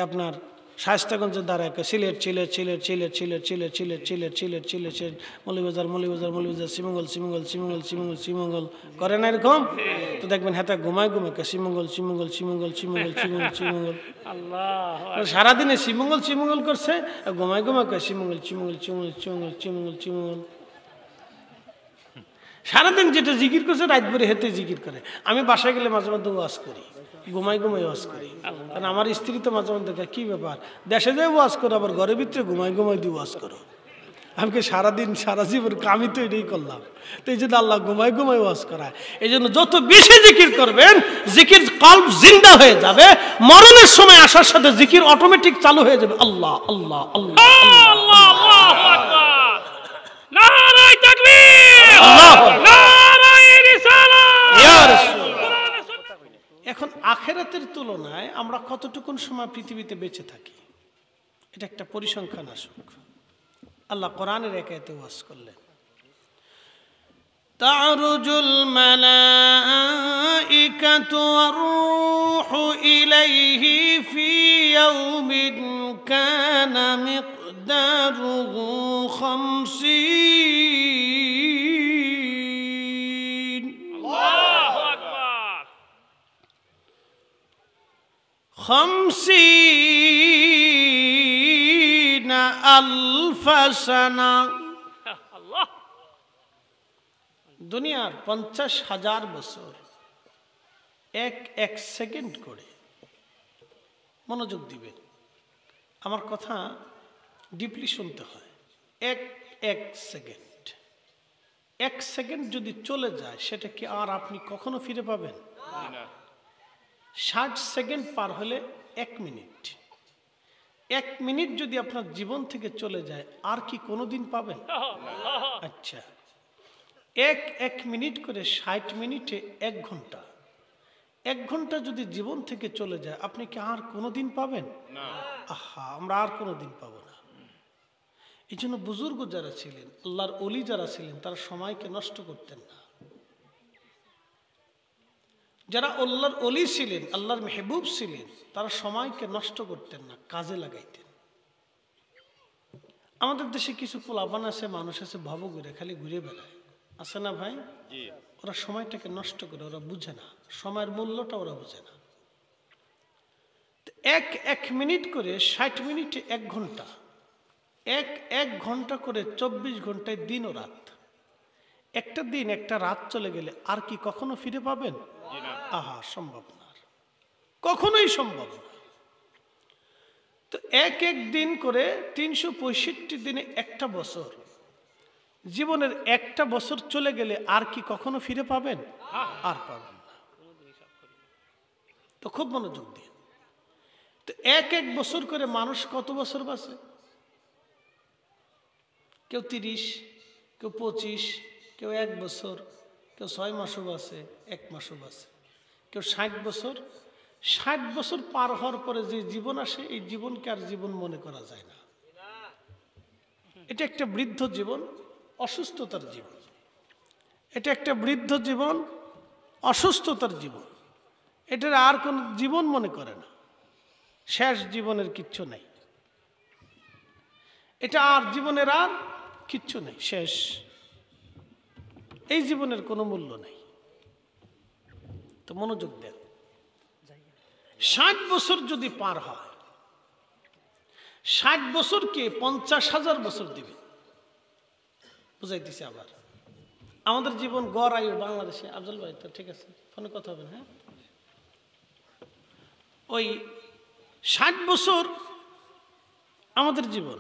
আপনার শায়েস্তাগঞ্জের দ্বারা সিলেট সিলেট সিলেট সিলেট সিলেট সিলেট সিলেট সিলেট সিলেট সিলেট সিলেট মৌলভীবাজার মৌলভীবাজার মৌলভীবাজার শ্রীমঙ্গল শ্রীমঙ্গল শ্রীমঙ্গল শ্রীমঙ্গল শ্রীমঙ্গল করে না এরকম? তো দেখবেন হ্যাঁ ঘুমায় ঘুমায় শ্রীমঙ্গল শ্রীমঙ্গল শ্রীমঙ্গল শ্রীমঙ্গল শ্রীমঙ্গল শ্রীমঙ্গল আল্লাহ সারাদিনে শ্রীমঙ্গল শ্রীমঙ্গল করছে, ঘুমায় ঘুমায় শ্রীমঙ্গল শ্রীমঙ্গল শ্রীমঙ্গল শ্রীমঙ্গল শ্রীমঙ্গল শ্রীমঙ্গল। সারাদিন যেটা জিকির করছে রাত ভরে হেঁটে জিকির করে। আমি বাসায় গেলে মাঝে মধ্যে ওয়াজ করি, ঘুমাই ঘুমাই ওয়াজ করি, কারণ আমার স্ত্রী তো মাঝে মধ্যে কি ব্যাপার দেশে যায় ওয়াজ করো আবার ঘরের ভিতরে ঘুমাই ঘুমাই দিয়ে ওয়াজ করো। আমাকে সারাদিন সারা জীবন আমি তো এটাই করলাম। তো এই জন্য আল্লাহ ঘুমাই ঘুমাই ওয়াজ করায়। এই জন্য যত বেশি জিকির করবেন জিকির কল্ব জিন্দা হয়ে যাবে, মরণের সময় আসার সাথে জিকির অটোমেটিক চালু হয়ে যাবে। আল্লাহ আল্লাহ আল্লাহ আল্লাহ নারায়ে তাকবীর নারায়ে রিসালাত। এখন আখিরাতের তুলনায় আমরা কতটুকুন সময় পৃথিবীতে বেঁচে থাকি এটা একটা পরিসংখ্যান আসুক। আল্লাহ কোরআনের এক আয়াতে ওয়াজ করলেন, তা'রুজুল মালাইকাতু ওয়ার রূহু ইলাইহি ফি ইয়াউমিন কানা মিকদারুহু 50 আল্লাহু আকবার 50,000 সানা। দুনিয়ার 50,000 বছর এক এক সেকেন্ড করে। মনোযোগ দিবেন, আমার কথা ডিপলি শুনতে হয়। এক এক সেকেন্ড, এক সেকেন্ড যদি চলে যায় সেটা কি আর আপনি কখনো ফিরে পাবেন? 60 সেকেন্ড পার হলে 1 মিনিট। 1 মিনিট যদি আপনার জীবন থেকে চলে যায় আর কি কোনোদিন পাবেন? আচ্ছা, এক মিনিট করে 60 মিনিটে 1 ঘন্টা। 1 ঘন্টা যদি জীবন থেকে চলে যায় আপনি কি আর কোনোদিন পাবেন? আহা, আমরা আর কোনোদিন পাবো না। এই জন্য বুজুর্গ যারা ছিলেন, আল্লাহর ওলি যারা ছিলেন, তারা সময়কে নষ্ট করতেন না। যারা আল্লাহর ওলি ছিলেন, আল্লাহর মেহবুব ছিলেন, তারা সময়কে নষ্ট করতেন না, কাজে লাগাইতেন। আমাদের দেশে কিছু পোলাপান আছে, মানুষ আছে ভাবো ঘুরে খালি ঘুরে বেড়ায়, আছে না ভাই? ওরা সময়টাকে নষ্ট করে, ওরা বুঝে না সময়ের মূল্যটা, ওরা বুঝে না। এক মিনিট করে 60 মিনিটে 1 ঘন্টা, এক ঘন্টা করে 24 ঘন্টায় দিন ও রাত। একটা দিন একটা রাত চলে গেলে আর কি কখনো ফিরে পাবেন? আহা, সম্ভব না, কখনোই সম্ভব না। তো এক দিন করে 365 দিনে একটা বছর। জীবনের একটা বছর চলে গেলে আর কি কখনো ফিরে পাবেন? আর পাবেন না। তো খুব মনোযোগ দিন। তো এক বছর করে মানুষ কত বছর বাঁচে? কেউ 30, কেউ 25, কেউ 1 বছর, কেউ 6 মাসও বাঁচে, 1 মাসও বাঁচে, কেউ 60 বছর। 60 বছর পার হওয়ার পরে যে জীবন আসে, এই জীবনকে আর জীবন মনে করা যায় না। এটা একটা বৃদ্ধ জীবন, অসুস্থতার জীবন। এটা একটা বৃদ্ধ জীবন, অসুস্থতার জীবন। এটার আর কোন জীবন মনে করে না। শেষ জীবনের কিচ্ছু নেই, এটা আর জীবনের আর কিচ্ছু নেই, শেষ। এই জীবনের কোনো মূল্য নেই। তো মনোযোগ দেন, 60 বছর যদি পার হয়, 60 বছরকে 50,000 বছর দিবে। বুঝাইতেছি আবার, আমাদের জীবন গড় আয়ু বাংলাদেশে, আফজল ভাই তো ঠিক আছে, ফোনে কথা হবে। হ্যাঁ, ওই 60 বছর আমাদের জীবন।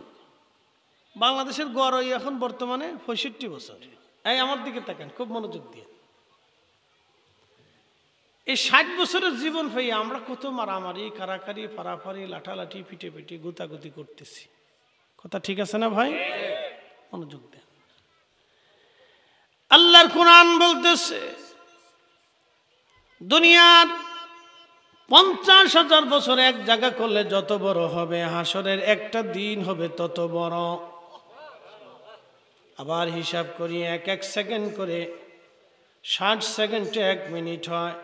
বাংলাদেশের গড় আয়ু এখন বর্তমানে 65 বছর। এই আমার দিকে তাকান, খুব মনোযোগ দিয়ে। এই 60 বছরের জীবন পেয়ে আমরা কত মারামারি, কারাকারি, ফারাফারি, লাঠালাঠি, পিটে গুতাগুতি করতেছি। কথা ঠিক আছে না ভাই? মনোযোগ দেন। আল্লাহর কোরআন বলতেছে, দুনিয়ার 50,000 বছর এক জায়গা করলে যত বড় হবে, হাসরের একটা দিন হবে তত বড়। আবার হিসাব করি, এক সেকেন্ড করে 60 সেকেন্ডে 1 মিনিট হয়।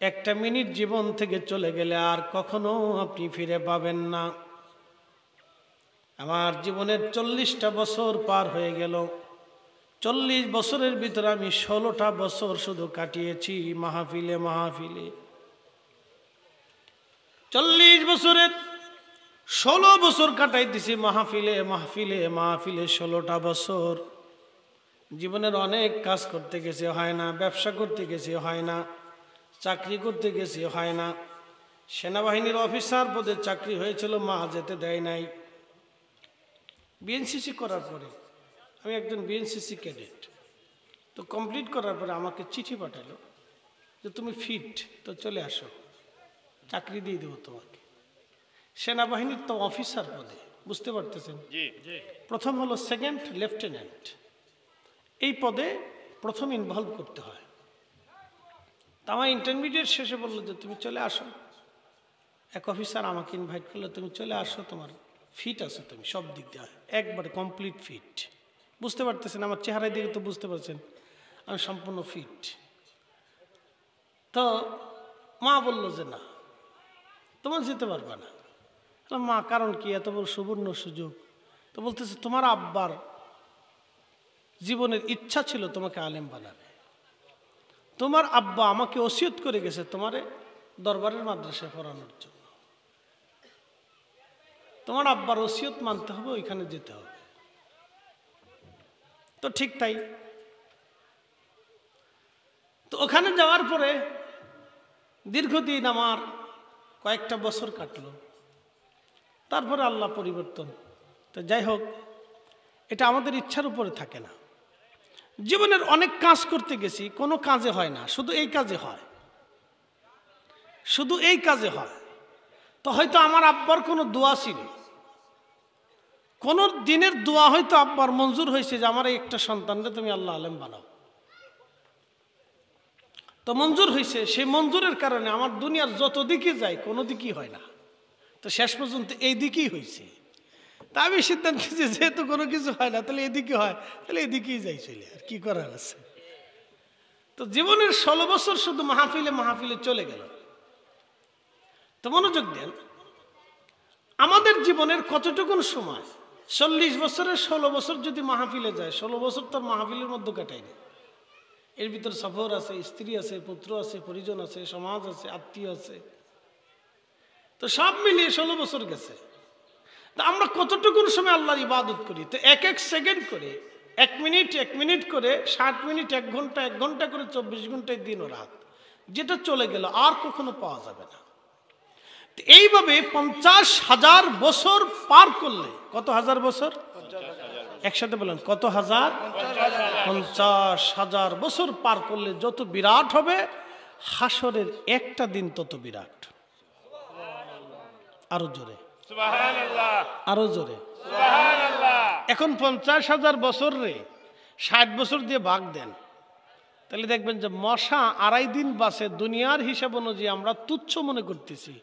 একটা মিনিট জীবন থেকে চলে গেলে আর কখনো আপনি ফিরে পাবেন না। আমার জীবনের 40টা বছর পার হয়ে গেল। 40 বছরের ভিতরে আমি 16টা বছর শুধু কাটিয়েছি মাহফিলে মাহফিলে। 40 বছরের 16 বছর কাটাই দিছি মাহফিলে মাহফিলে মাহফিলে। 16টা বছর জীবনের অনেক কাজ করতে গেছি, হয় না। ব্যবসা করতে গেছি, হয় না। চাকরি করতে গেছি, হয় না। সেনাবাহিনীর অফিসার পদে চাকরি হয়েছিল, মা যেতে দেয় নাই। বিএনসিসি করার পরে আমি একজন বিএনসিসি ক্যাডেট, তো কমপ্লিট করার পরে আমাকে চিঠি পাঠালো যে তুমি ফিট, তো চলে আসো, চাকরি দিয়ে দেবো তোমাকে। সেনাবাহিনীর তো অফিসার পদে, বুঝতে পারতেছেন। প্রথম হলো সেকেন্ড লেফটেন্যান্ট, এই পদে প্রথম ইনভলভ করতে হয়। তা আমার ইন্টারমিডিয়েট শেষে বললো যে তুমি চলে আসো। এক অফিসার আমাকে ইনভাইট করলো, তুমি চলে আসো, তোমার ফিট আছে, তুমি সব দিক দিয়ে একবারে কমপ্লিট ফিট। বুঝতে পারতেছেন আমার চেহারার দিকে, তো বুঝতে পারছেন আমি সম্পূর্ণ ফিট। তো মা বললো যে না, তোমার যেতে পারবে না। মা কারণ কি? এত বড় সুবর্ণ সুযোগ। তো বলতেছে তোমার আব্বার জীবনের ইচ্ছা ছিল তোমাকে আলেম বানাবে। তোমার আব্বা আমাকে ওসিয়ত করে গেছে তোমারে দরবারের মাদ্রাসায় পড়ানোর জন্য। তোমার আব্বার ওসিয়ত মানতে হবে, ওইখানে যেতে হবে। তো ঠিক তাই। তো ওখানে যাওয়ার পরে দীর্ঘদিন আমার কয়েকটা বছর কাটলো। তারপরে আল্লাহ পরিবর্তন। তো যাই হোক, এটা আমাদের ইচ্ছার উপরে থাকে না। জীবনের অনেক কাজ করতে গেছি, কোনো কাজে হয় না, শুধু এই কাজে হয়, শুধু এই কাজে হয়। তো হয়তো আমার আব্বার কোনো দোয়া ছিল, কোন দিনের দোয়া হয়তো আব্বার মঞ্জুর হয়েছে যে আমার এই একটা সন্তানকে তুমি আল্লাহ আলেম বানাও। তো মঞ্জুর হয়েছে, সেই মঞ্জুরের কারণে আমার দুনিয়ার যত দিকে যাই কোনো দিকই হয় না। তো শেষ পর্যন্ত এই দিকেই হয়েছে। তা আমি সিদ্ধান্ত নিয়েছি যেহেতু কোনো কিছু হয় না, তাহলে এদিকে হয়, তাহলে এদিকেই যাই চলে, আর কি করার আছে। তো জীবনের 16 বছর শুধু মাহফিলে মাহফিলে চলে গেল। তো মনোযোগ দেন, আমাদের জীবনের কতটুকুন সময় 40 বছরের 16 বছর যদি মাহফিলে যায়, 16 বছর তোর মাহফিলের মধ্যে কাটায়নি। এর ভিতর সফর আছে, স্ত্রী আছে, পুত্র আছে, পরিজন আছে, সমাজ আছে, আত্মীয় আছে, তো সব মিলিয়ে 16 বছর গেছে। তা আমরা কতটুকুন সময় আল্লাহর ইবাদত করি? তো এক এক সেকেন্ড করে, 1 মিনিট 1 মিনিট করে, 60 মিনিট 1 ঘন্টা 1 ঘন্টা করে, 24 ঘন্টায় দিন ও রাত, যেটা চলে গেল আর কখনো পাওয়া যাবে না। এইভাবে 50,000 বছর পার করলে, কত হাজার বছর? একসাথে বলেন, কত হাজার? 50,000 বছর পার করলে যত বিরাট হবে, হাসরের একটা দিন তত বিরাট। আরো জোরে সুবহানাল্লাহ, আরো জোরে সুবহানাল্লাহ। এখন 50,000 বছর রে 60 বছর দিয়ে ভাগ দেন, তাহলে দেখবেন যে মশা 2.5 দিন বাঁচে। দুনিয়ার হিসাব অনুযায়ী আমরা তুচ্ছ মনে করতেছি,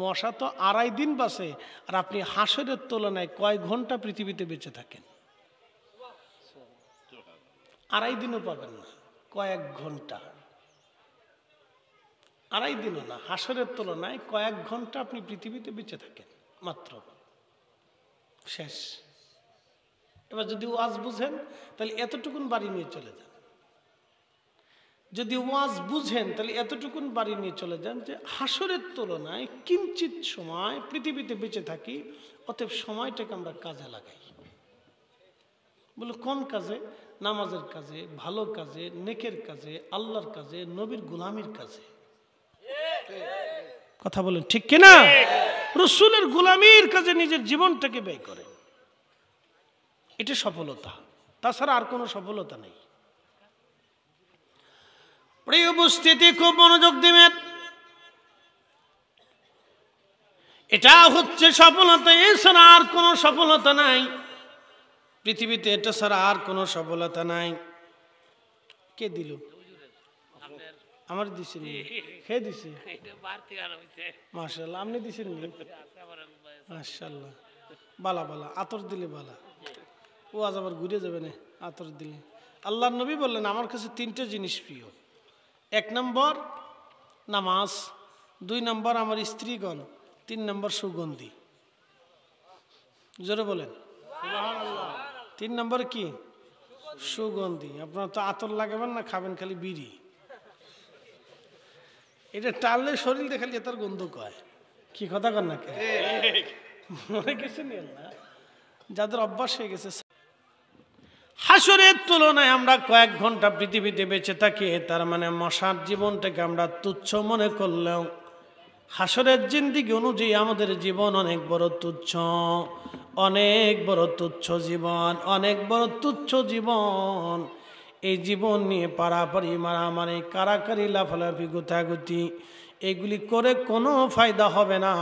মশা তো 2.5 দিন বাঁচে, আর আপনি হাসরের তুলনায় কয় ঘন্টা পৃথিবীতে বেঁচে থাকেন? 2.5 দিনও পাবেন না, কয়েক ঘন্টা। 2.5 দিনও না, হাসরের তুলনায় কয়েক ঘন্টা আপনি পৃথিবীতে বেঁচে থাকেন মাত্র, শেষ। এবার যদি ওয়াজ বুঝেন তাহলে এতটুকুন বাড়ি নিয়ে চলে যান। যদি ওয়াজ বুঝেন তাহলে এতটুকুন বাড়ি নিয়ে চলে যান যে হাসরের তুলনায় কিঞ্চিত সময় পৃথিবীতে বেঁচে থাকি, অতএব সময়টাকে আমরা কাজে লাগাই। বলে কোন কাজে? নামাজের কাজে, ভালো কাজে, নেকের কাজে, আল্লাহর কাজে, নবীর গোলামির কাজে। কথা বলেন ঠিক কিনা? রাসূলের গোলামির কাজে নিজের জীবনটাকে ব্যয় করেন, এটা সফলতা, তাছাড়া আর কোনো সফলতা নেই। প্রিয় উপস্থিতি, খুব মনোযোগ দিবেন, এটা হচ্ছে সফলতা, এছাড়া আর কোনো সফলতা নাই পৃথিবীতে, এটা ছাড়া আর কোনো সফলতা নাই। কে দিল? আমার দিছেন? খেয়ে দিছে? মাশাআল্লাহ, আপনি দিছেন? মাশাআল্লাহ, বালা বালা, আতর দিলে বালা, ও আজ আবার ঘুরে যাবে না আতর দিলে। আল্লাহর নবী বললেন আমার কাছে 3টে জিনিস প্রিয়। 1 নম্বর নামাজ, 2 নম্বর আমার স্ত্রীগণ, 3 নম্বর সুগন্ধি। জোরে বলেন সুবহানাল্লাহ। 3 নম্বর কি? সুগন্ধি। আপনার তো আতর লাগাবেন না, খাবেন খালি বিড়ি। এটা টাললে শরীর দেখালি এটার গন্ধ কয়। কি কথা কর না কে মনে গেছে না, যাদের অভ্যাস হয়ে গেছে। হাসরের তুলনায় আমরা কয়েক ঘন্টা পৃথিবীতে বেঁচে থাকি, তার মানে মশার জীবনটাকে আমরা তুচ্ছ মনে করলেও হাসরের জিন্দেগি অনুযায়ী আমাদের জীবন অনেক বড় তুচ্ছ, অনেক বড় তুচ্ছ জীবন, অনেক বড় তুচ্ছ জীবন। এই জীবন নিয়ে পারাপারি, মারামারি, কারাকারি, লাফালাফি, গুতাগুতি এগুলি করে কোনো ফায়দা হবে না।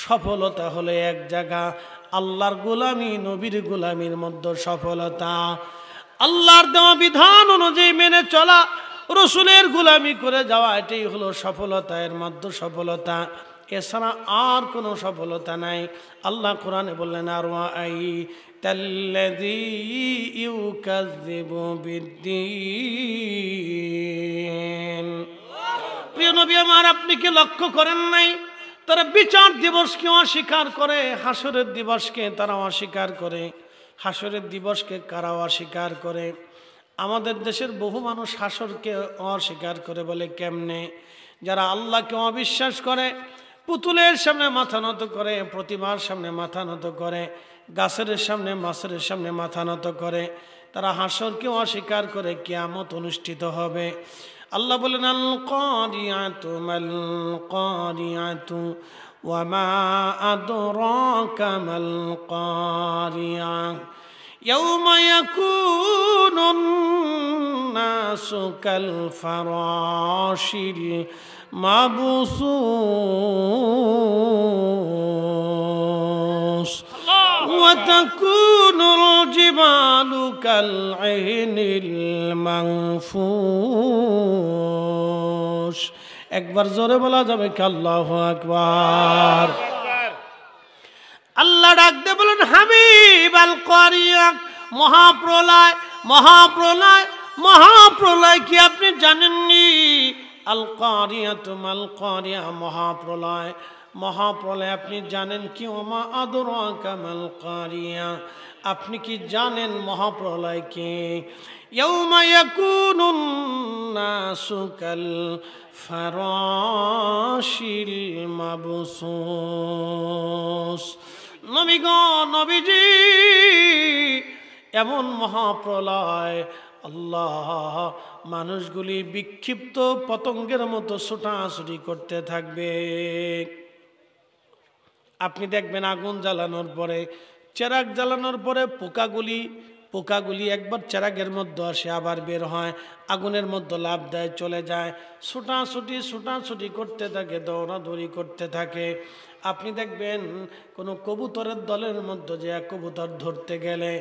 সফলতা হলে এক জায়গা, আল্লাহর গোলামি, নবীর গোলামির মধ্যে সফলতা। আল্লাহর দেওয়া বিধান অনুযায়ী মেনে চলা, রসুলের গোলামি করে যাওয়া, এটাই হলো সফলতা, এর মধ্যে সফলতা। এছাড়া আর কোনো সফলতা নাই। আল্লাহ কোরআনে বললেন, আর তাল্লাযী ইউকাযযিবু বিদ্দীন। প্রিয় নবী আমার, আপনি কি লক্ষ্য করেন নাই তারা বিচার দিবসকে অস্বীকার করে, হাসরের দিবসকে তারা অস্বীকার করে। হাসরের দিবসকে কারা অস্বীকার করে? আমাদের দেশের বহু মানুষ হাসরকে অস্বীকার করে। বলে কেমনে? যারা আল্লাহকে অবিশ্বাস করে, পুতুলের সামনে মাথা নত করে, প্রতিমার সামনে মাথা নত করে, গাছের সামনে, মাছের সামনে মাথা নত করে, তারা হাসরকে অস্বীকার করে। কিয়ামত অনুষ্ঠিত হবে। আল্লাহ বলেন, আল কারিয়াতু মাল কারিয়াতু ওয়া মা আদরাকা মাল কারিয়া ইয়াউমা ইয়াকুনুন নাসু কাল ফারাশিল মাবসুস ওয়া তাকুনুল জিবালু কাল আইনিল মানফুস। একবার জোরে বলা যাবে কি আল্লাহু আকবার? আল্লাহ ডাক দিয়ে বলেন, হাবিব, আল কারিয়া, মহাপ্রলয়, মহাপ্রলয়, মহাপ্রলয় কি আপনি জানেননি? আল কারিয়াতু মাল কারিয়া, মহাপ্রলয়, মহাপ্রলয় আপনি জানেন কি? ওমা আদরাকা মাল কারিয়া, আপনি কি জানেন মহাপ্রলয় কি? ইয়াউমা ইয়াকুনুন নাসু কাল ফারাশিল মাবসুস। নবীগণ, নবীজি, এমন মহাপ্রলয়, আল্লাহ মানুষগুলি বিক্ষিপ্ত পতঙ্গের মতো ছোটাছুটি করতে থাকবে। আপনি দেখবেন আগুন জ্বালানোর পরে, চেরাগ জ্বালানোর পরে পোকাগুলি একবার চেরাগের মধ্যে আসে, আবার বের হয়, আগুনের মধ্যে লাফ দেয়, চলে যায়, ছোটাছুটি করতে থাকে, দৌড়াদৌড়ি করতে থাকে। আপনি দেখবেন কোনো কবুতরের দলের মধ্যে যে কবুতর ধরতে গেলে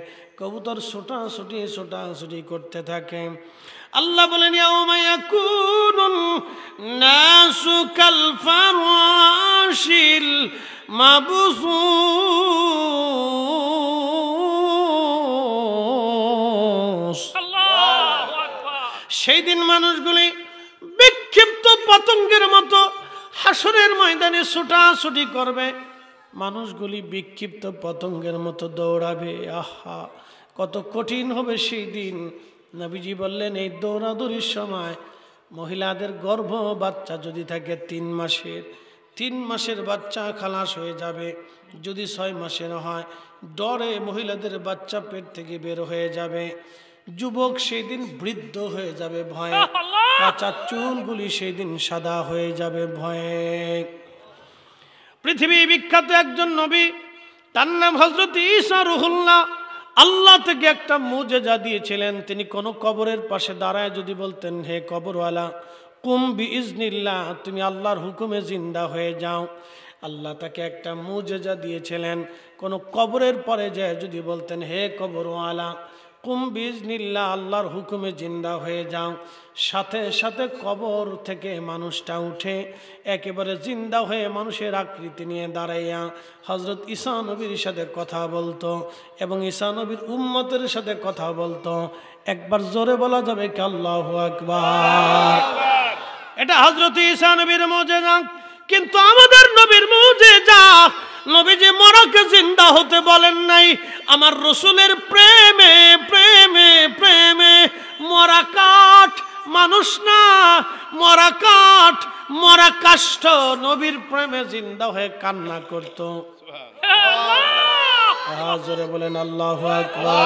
কবুতর ছোটাছুটি করতে থাকে। আল্লাহ বলেন, ইয়াউমা ইয়াকুনুন নাসু কাল ফারাশিল মাবসুস। সেই দিন মানুষগুলি বিক্ষিপ্ত পতঙ্গের মতো হাসরের ময়দানে ছোটাছুটি করবে, মানুষগুলি বিক্ষিপ্ত পতঙ্গের মতো দৌড়াবে। আহা, কত কঠিন হবে সেই দিন। নবীজি বললেন, এই দৌড়াদৌড়ির সময় মহিলাদের গর্ভ বাচ্চা যদি থাকে 3 মাসের বাচ্চা খালাস হয়ে যাবে। যদি 6 মাসের হয়, ডরে মহিলাদের বাচ্চা পেট থেকে বের হয়ে যাবে। যুবক সেই দিন বৃদ্ধ হয়ে যাবে ভয়ে, কাঁচা চুলগুলি সেই দিন সাদা হয়ে যাবে ভয়ে। পৃথিবী বিখ্যাত একজন নবী, তার নাম হযরত ঈসা রুহুল্লাহ, আল্লাহ থেকে একটা মুজেজা দিয়েছিলেন। তিনি কোনো কবরের পাশে দাঁড়ায় যদি বলতেন, হে কবরওয়ালা, কুম বিইজনিল্লাহ, তুমি আল্লাহর হুকুমে জিন্দা হয়ে যাও। আল্লাহ তাকে একটা মুজেজা দিয়েছিলেন। কোনো কবরের পরে যায় যদি বলতেন, হে কবরওয়ালা, কুম বিইজনিল্লাহ, আল্লাহর হুকুমে জিন্দা হয়ে যাও, সাথে সাথে কবর থেকে মানুষটা উঠে একেবারে জিন্দা হয়ে মানুষের আকৃতি নিয়ে দাঁড়াইয়া হযরত ঈসা নবীর সাথে কথা বলতো এবং ঈসা নবীর উম্মতের সাথে কথা বলতো। একবার জোরে বলা যাবে কি আল্লাহু আকবার? এটা হযরত ঈসা নবীর মুজিজা, কিন্তু আমাদের নবীর মুজিজা নবীজি মরাকে জিন্দা হতে বলেন নাই। আমার রসুলের প্রেমে প্রেমে প্রেমে মরা কাঠ, মানুষ না মরা কাঠ, মরা কাষ্ঠ নবীর প্রেমে জিন্দা হয়ে কান্না করত। জোরে বলেন আল্লাহু আকবার।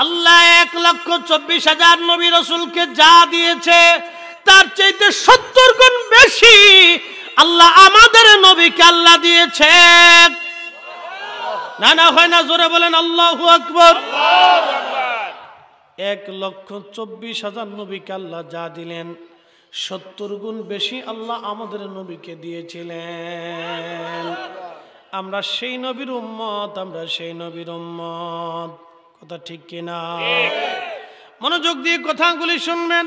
আল্লাহ 1,24,000 নবী রাসূলকে যা দিয়েছে তার চাইতে 70 গুণ বেশি আল্লাহ আমাদের নবীকে আল্লাহ দিয়েছে। না না হয় না, জোরে বলেন আল্লাহু আকবার। 1,24,000 নবীকে আল্লাহ যা দিলেন 70 গুণ বেশি আল্লাহ আমাদের নবীকে দিয়েছিলেন। আমরা সেই নবীর উম্মত, আমরা সেই নবীর উম্মত। কথা ঠিক কিনা? মনোযোগ দিয়ে কথাগুলি শুনবেন।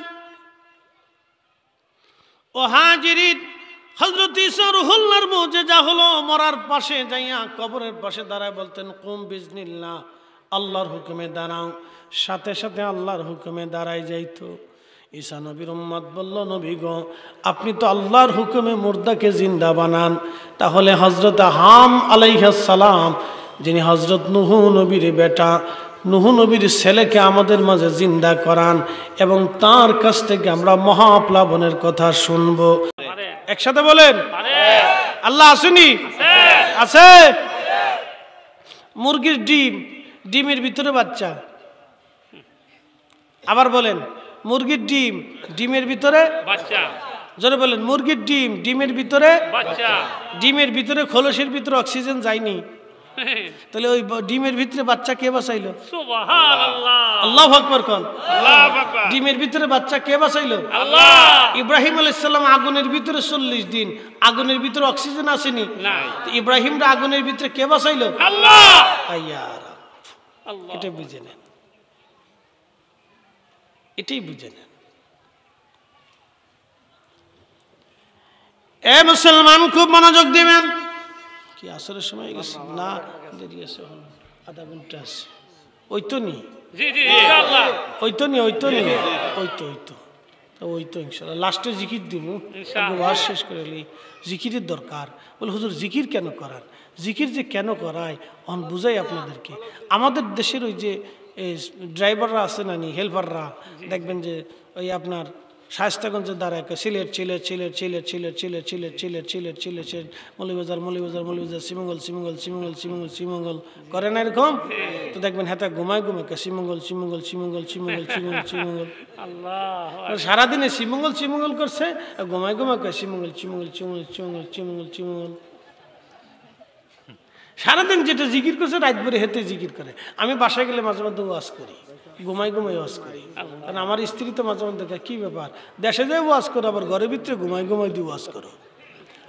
ও হাজিরিন, হযরত ঈসা রুহুল্লাহর মুজিজা হলো মরার পাশে যাইয়া কবরের পাশে দাঁড়ায় বলতেন কুম বিজনিল্লাহ, আল্লাহর হুকুমে দাঁড়াও। সাথে সাথে আল্লাহর হুকুমে দাঁড়ায় যাইতো। ঈসা নবীর উম্মত বলল, নবী গো, আপনি তো আল্লাহর হুকুমে মুর্দাকে জিন্দা বানান, তাহলে হযরত হাম আলাইহিস সালাম, যিনি হযরত নূহ নবীর বেটা, নূহ নবীর ছেলেকে আমাদের মাঝে জিন্দা করান এবং তার কাছ থেকে আমরা মহাপ্লাবনের কথা শুনবো। একসাথে বলেন আল্লাহ আসেনি? আছে। মুরগির ডিম, ডিমের ভিতরে বাচ্চা। আবার বলেন মুরগির ডিম, ডিমের ভিতরে বাচ্চা। জোরে বলেন মুরগির ডিম, ডিমের ভিতরে বাচ্চা। ডিমের ভিতরে খোলসের ভিতরে অক্সিজেন যায়নি, তাহলে ওই ডিমের ভিতরে বাচ্চা কে বাঁচাইলো? সুবহানাল্লাহ, আল্লাহু আকবার কোন। আল্লাহু আকবার। ডিমের ভিতরে বাচ্চা কে বাঁচাইলো? আল্লাহ। ইব্রাহিম আলাইহিস সালাম আগুনের ভিতরে 40 দিন, আগুনের ভিতরে অক্সিজেন আসেনি, ইব্রাহিমরা আগুনের ভিতরে কে বাঁচাইলো? আল্লাহ। আইয়া আল্লাহ, এটা বুঝে নেন, এটাই বুঝে নেন। এ মুসলমান, খুব মনোযোগ দিবেন। কি আসরের সময় গেছে না? দেরি আছে, আধা ঘন্টা আছে। ওই তো নি, ওই তো নি, ওই তো নি, ওই তো ওই তো ওই তো ইনশাল্লাহ লাস্টে জিকির দিব। ওয়াজ শেষ করে জিকিরের দরকার। বলে হুজুর জিকির কেন করান? জিকির যে কেন করায় অন বুঝাই আপনাদেরকে। আমাদের দেশের ওই যে ড্রাইভাররা আছে না নি, হেল্পাররা, দেখবেন যে ওই আপনার শায়েস্তাগঞ্জের দ্বারা সিলেট সিলেট সিলেট সিলেট সিলেট সিলেট সিলেট সিলেট সিলেট সিলেট সিলেট মৌলভীবাজার মৌলভীবাজার মৌলভীবাজার শ্রীমঙ্গল শ্রীমঙ্গল শ্রীমঙ্গল শ্রীমঙ্গল শ্রীমঙ্গল করে না এরকম? তো দেখবেন হ্যাঁ ঘুমায় ঘুমায় শ্রীমঙ্গল শ্রীমঙ্গল শ্রীমঙ্গল শ্রীমঙ্গল শ্রীমঙ্গল শ্রীমঙ্গল। সারাদিনে শ্রীমঙ্গল শ্রীমঙ্গল করছে, ঘুমায় ঘুমায় শ্রীমঙ্গল শ্রীমঙ্গল শ্রীমঙ্গল শ্রীমঙ্গল শ্রীমঙ্গল শ্রীমঙ্গল। সারাদিন যেটা জিকির করছে রাত ভরে হেঁটে জিকির করে। আমি বাসায় গেলে মাঝে মধ্যে ওয়াজ করি, ঘুমাই ঘুমাই ওয়াজ করি। কারণ আমার স্ত্রী তো মাঝে মধ্যে দেখে কী ব্যাপার, দেশে যায় ওয়াজ করো, আবার ঘরের ভিতরে ঘুমাই ঘুমাই দিয়ে ওয়াজ করো।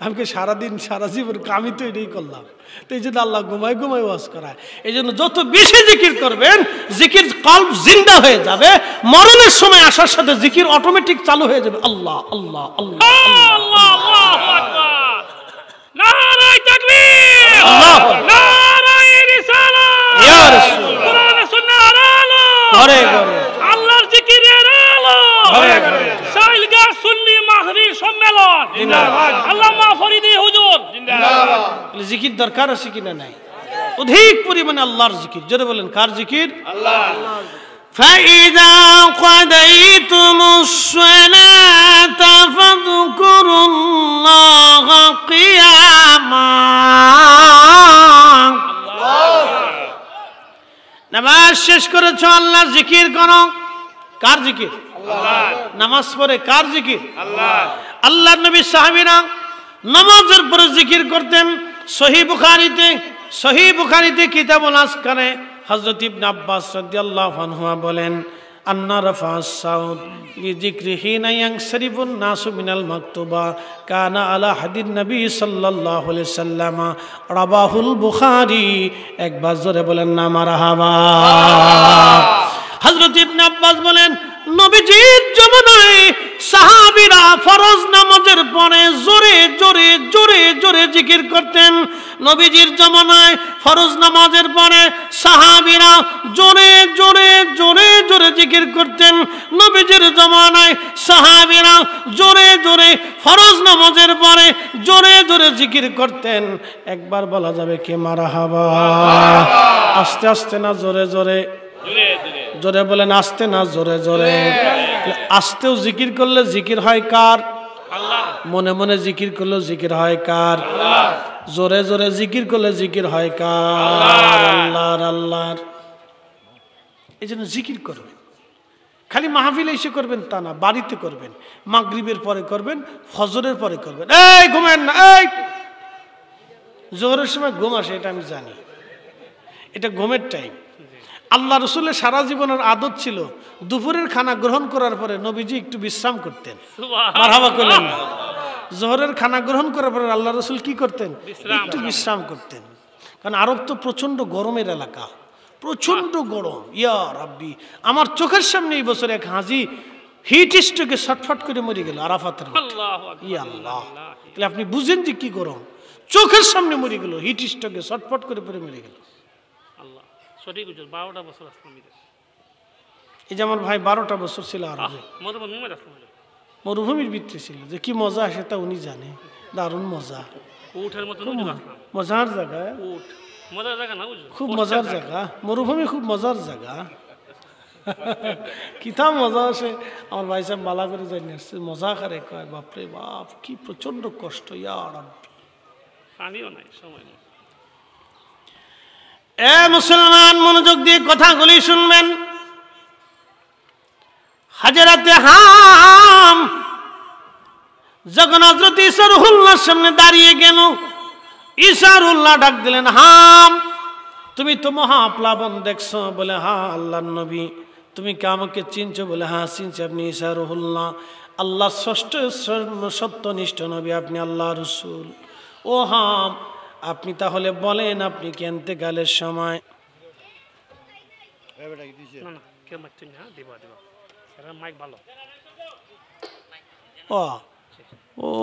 আমাকে সারাদিন সারা জীবন আমি তো এটাই করলাম। তো এই জন্য আল্লাহ ঘুমাই ঘুমাই ওয়াজ করায়। এই জন্য যত বেশি জিকির করবেন জিকির কলব জিন্দা হয়ে যাবে। মরণের সময় আসার সাথে জিকির অটোমেটিক চালু হয়ে যাবে। আল্লাহ আল্লাহ আল্লাহ আল্লাহ আল্লাহ। নারায়ে তাকবীর, নারায়ে রিসালাত, ইয়া রাসূল, কোরআন সুন্নাহর আলো, ঘরে ঘরে আল্লাহর জিকিরের আলো, ঘরে ঘরে সাইলগার সুন্নি মাহফিল সম্মেলন জিন্দাবাদ, আল্লামা ফরিদি হুজুর জিন্দাবাদ। জিকির দরকার আছে কিনা? নাই। অধিক পরিমাণে আল্লাহর জিকির। জোরে বলেন কার জিকির? আল্লাহ। فَإِذَا قَضَيْتُمُ الصَّلَاةَ فَاذْكُرُوا اللَّهَ قِيَامًا। নামাজ শেষ করেছ, আল্লাহর জিকির করো। কার জিকির? আল্লাহ। নামাজ পড়ে কার জিকির? আল্লাহ। আল্লাহর নবী সাহাবীরা নামাজের পরে জিকির করতেন। সহিহ বুখারীতে কিতাবুল আযকারে হযরত ইবনে আব্বাস রাদিয়াল্লাহু আনহু বলেন, আন্না রাফা'আস সাউত লিযিকরিহি ইয়ানসারিফুন নাসু মিনাল মাকতুবা কানা আলা হাদিন নবী সাল্লাল্লাহু আলাইহি সাল্লাম রাবাহুল বুখারী। একবার জোরে বলেন না মারহাবা। হযরত ইবনে আব্বাস বলেন, নবীজির জামানায় সাহাবীরা ফরজ নামাজের পরে জোরে জোরে জোরে জোরে জিকির করতেন। নবীজির জামানায় ফরজ নামাজের পরে সাহাবীরা জোরে জোরে জোরে জোরে জিকির করতেন। নবীজির জামানায় সাহাবীরা জোরে জোরে ফরজ নামাজের পরে জোরে জোরে জিকির করতেন। একবার বলা যাবে কি মারহাবা? আস্তে আস্তে না জোরে জোরে? জোরে বলেন, আস্তে না জোরে জোরে? আস্তেও জিকির করলে জিকির হয় কার? মনে মনে জিকির করলে জিকির হয় কার? জোরে জোরে জিকির করলে জিকির হয় কার? আল্লাহর। আল্লাহর। এই জন্য জিকির করবেন। খালি মাহফিলে এসে করবেন তা না, বাড়িতে করবেন, মাগরিবের পরে করবেন, ফজরের পরে করবেন। এই ঘুমেন না, এই জোহরের সময় ঘুম আসে, এটা আমি জানি, এটা ঘুমের টাইম। আল্লাহ রসুলের সারা জীবনের আদত ছিল দুপুরের খানা গ্রহণ করার পরে নবীজি একটু বিশ্রাম করতেন। মারহাবা করলেন না? জোহরের খানা গ্রহণ করার পরে আল্লাহ রসুল কি করতেন? একটু বিশ্রাম করতেন। কারণ আরব তো প্রচন্ড গরমের এলাকা, প্রচন্ড গরম। ইয়া রাব্বি, আমার চোখের সামনে এই বছর এক হাজি হিট স্ট্রোকে ছটফট করে মরে গেল আরাফাতের মাঠে। ইয়া আল্লাহ, তাহলে আপনি বুঝেন যে কি গরম। চোখের সামনে মরে গেল, হিট স্ট্রোকে ছটফট করে পরে মরে গেল। এই যে আমার ভাই 12টা বছর ছিল আরবে, মরুভূমির ভিতরে ছিল। যে কি মজা আসে তা উনি জানে, দারুণ মজা। মজার জায়গা, খুব মজার জায়গা, মরুভূমি খুব মজার জায়গা। কিতা মজা আসে। আমার ভাই সাহেব বালা করে জানি আসছে, মজা করে কয় বাপরে বাপ কি প্রচন্ড কষ্ট। ইয়া রাব্বি, পানিও নাই, সময় নেই। এ মুসলমান, মনোযোগ দিয়ে কথাগুলি শুনবেন। হাজরাতে হাম যখন হযরত ঈসা রুহুল্লাহর সামনে দাঁড়িয়ে গেল, ঈসা রুহুল্লাহ ডাক দিলেন, হাম তুমি তো মহাপ্লাবন দেখছো? বলে হ্যাঁ আল্লাহর নবী। তুমি কি আমাকে চিনছো? বলে হ্যাঁ চিনছি, আপনি ঈসা রুহুল্লাহ, আল্লাহ ষষ্ঠ সত্যনিষ্ঠ নবী, আপনি আল্লাহ রসুল। ও হাম, আপনি তাহলে বলেন আপনি কি ইন্তেকালের সময়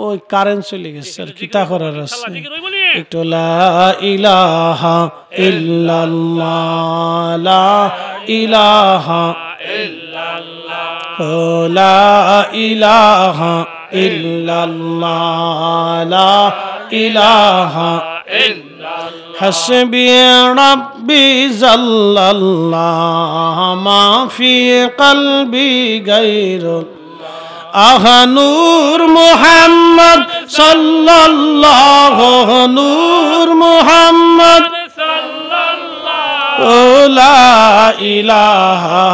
ওই কারেন্ট চলে গেছে, আর কি তা করার আছে? একটু লা ইলাহা ইল্লাল্লাহ, লা ইলাহা ইল্লাল্লাহ, লা ইলাহা ইল্লাল্লাহ, লা ইলাহা হাসবি রাব্বি জাল্লাল্লাহ, মা ফি কলবি গায়রু নূর মুহাম্মদ সাল্লাল্লাহু, নূর মুহাম্মদ সাল্লাল্লাহু, লা ইলাহা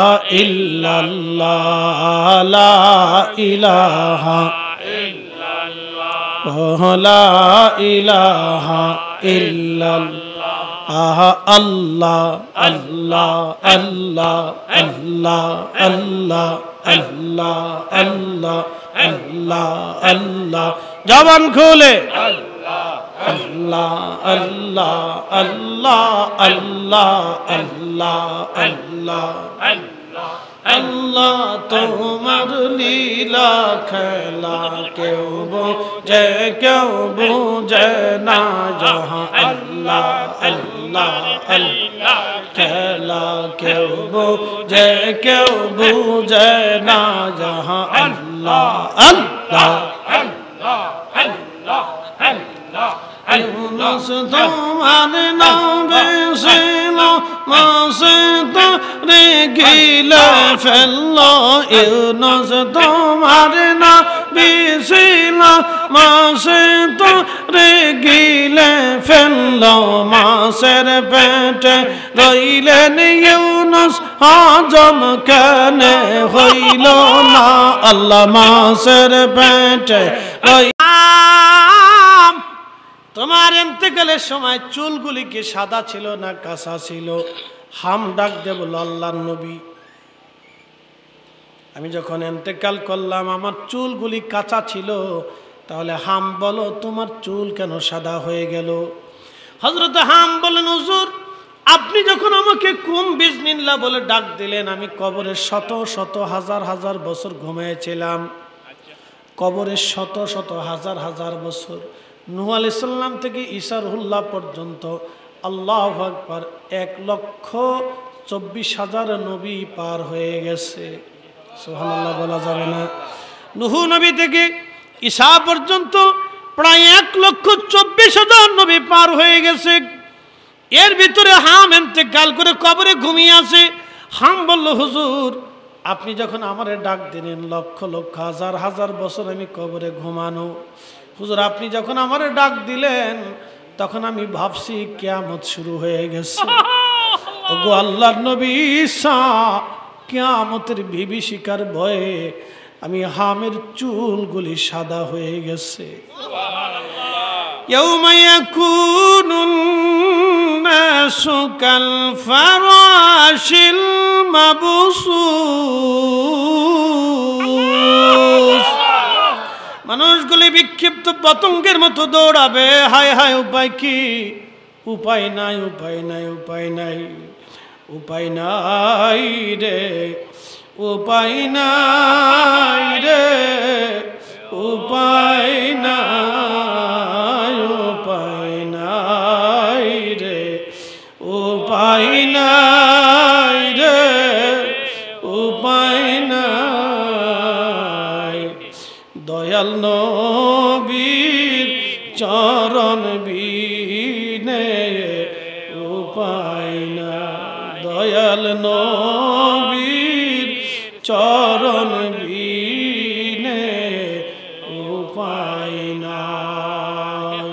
ইল্লাল্লাহ, লা ইলাহা ইল্লাল্লাহ, লা ইলাহা ইল্লাল্লাহ, আল্লাহ আল্লাহ আল্লাহ আল্লাহ আল্লাহ আল্লাহ আল্লাহ আল্লাহ আল্লাহ, জবান খুলে আল্লাহ আল্লাহ আল্লাহ আল্লাহ আল্লাহ আল্লাহ আল্লাহ আল্লাহ। তোমার লীলা খেলা কেউ বোঝে কেউ বোঝে না, যাহা আল্লাহ আল্লাহ আল্লাহ খেলা কেউ বোঝে কেউ বোঝে না, যাহা আল্লাহ আল্লাহ আল্লাহ আল্লাহ আল্লাহ। ইউনুস তোমার নামে ছিল মাসে তারে গিলে ফেললো, ইউনুস তোমার নামে ছিল মাসে তারে গিলে ফেললো, মাসের পেটে রইলেন ইউনুস হজম কেন হইল না, আল্লাহ মাসের পেটে তোমার ইন্তেকালের সময় চুলগুলি কি সাদা ছিল না কাঁচা ছিল? হাম ডাক দে বলল, আল্লাহর নবী আমি যখন ইন্তেকাল করলাম আমার চুলগুলি কাঁচা ছিল, তাহলে হাম বলো তোমার চুল কেন সাদা হয়ে গেল? হযরত হাম বলেন, হুজুর আপনি যখন আমাকে কুম বিসমিল্লাহ বলে ডাক দিলেন, আমি কবরে শত শত হাজার হাজার বছর ঘুমিয়েছিলাম, কবরে শত শত হাজার হাজার বছর, নূহ আলাইহিস সালাম থেকে ঈসা রুহুল্লাহ পর্যন্ত আল্লাহু আকবার 1,24,000 নবী পার হয়ে গেছে। সুবহানাল্লাহ বলা যাবে না? নূহ নবী থেকে ঈসা পর্যন্ত প্রায় 1,24,000 নবী পার হয়ে গেছে। এর ভিতরে হাম ইন্তেকাল করে কবরে ঘুমিয়ে আছে। হাম বলল, হুজুর আপনি যখন আমারে ডাক দিলেন, লক্ষ লক্ষ হাজার হাজার বছর আমি কবরে ঘুমানো। হুজুর আপনি যখন আমারে ডাক দিলেন তখন আমি ভাবছি কিয়ামত শুরু হয়ে গেছে। ওগো আল্লাহর নবী ঈসা, কিয়ামতের বিভীষিকার ভয়ে আমি হামের চুলগুলি সাদা হয়ে গেছে। ইয়াউমা ইয়াকুনুন নাসু কাল ফারাশিল মাবসুস, মানুষগুলি বিক্ষিপ্ত পতঙ্গের মতো দৌড়াবে। হায় হায়, উপায় কি? উপায় নাই, উপায় নাই, উপায় নাই, উপায় নাই রে, উপায় নাই রে, উপায় নাই, উপায় নাই রে, উপায় নাই রে, উপায় নাই। দয়াল নবীর চরণ বিনে উপায় নাই, দয়াল নবীর চরণ বিনে উপায় নাই।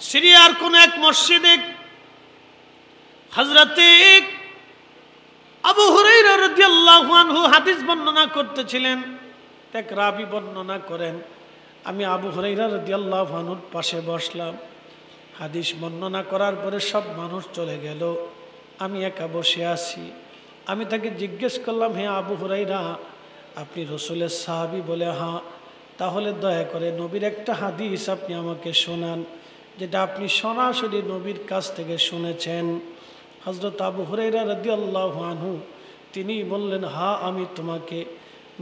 সিরিয়ার কোন এক মসজিদে হযরতে আবু হুরায়রা রাদিয়াল্লাহু আনহু হাদিস বর্ণনা করতেছিলেন। এক রাবী বর্ণনা করেন, আমি আবু হুরায়রা রাদিয়াল্লাহু আনহুর পাশে বসলাম। হাদিস বর্ণনা করার পরে সব মানুষ চলে গেল, আমি একা বসে আছি। আমি তাকে জিজ্ঞেস করলাম, হে আবু হুরায়রা, আপনি রসুলের সাহাবী? বলে হ্যাঁ। তাহলে দয়া করে নবীর একটা হাদিস আপনি আমাকে শোনান, যেটা আপনি সরাসরি নবীর কাছ থেকে শুনেছেন। হযরত আবু হুরায়রা রাদিয়াল্লাহু আনহু তিনি বললেন, হ্যাঁ আমি তোমাকে